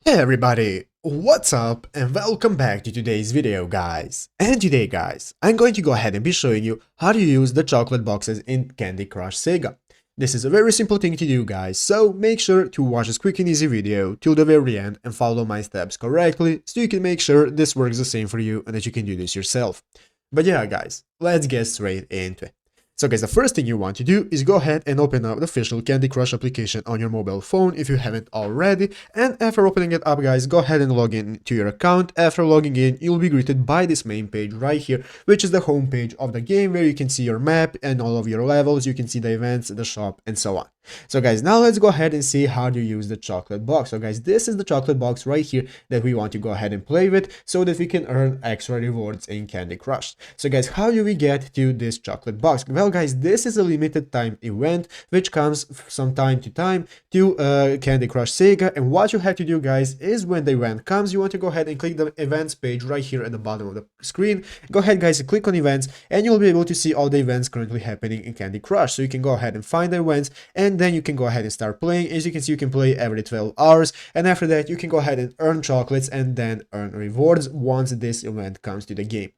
Hey everybody, what's up and welcome back to today's video guys. And today guys, I'm going to go ahead and be showing you how to use the chocolate boxes in Candy Crush Saga. This is a very simple thing to do guys, so make sure to watch this quick and easy video till the very end and follow my steps correctly so you can make sure this works the same for you and that you can do this yourself. But yeah guys, let's get straight into it. So guys, the first thing you want to do is go ahead and open up the official Candy Crush application on your mobile phone if you haven't already. And after opening it up guys, go ahead and log in to your account. After logging in, you'll be greeted by this main page right here, which is the home page of the game where you can see your map and all of your levels. You can see the events, the shop, and so on. So guys, now let's go ahead and see how to use the chocolate box. So guys, this is the chocolate box right here that we want to go ahead and play with so that we can earn extra rewards in Candy Crush. So guys, how do we get to this chocolate box? Well guys, this is a limited time event which comes from time to time to Candy Crush Saga, and what you have to do guys is when the event comes, you want to go ahead and click the events page right here at the bottom of the screen. Go ahead guys and click on events and you'll be able to see all the events currently happening in Candy Crush. So you can go ahead and find the events and then you can go ahead and start playing. As you can see, you can play every 12 hours, and after that you can go ahead and earn chocolates and then earn rewards once this event comes to the game.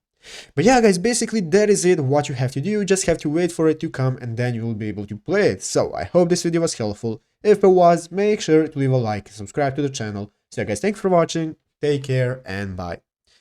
But yeah guys, basically that is it. What you have to do, you just have to wait for it to come and then you will be able to play it. So I hope this video was helpful. If it was, make sure to leave a like and subscribe to the channel. So yeah guys, thanks for watching, take care and bye.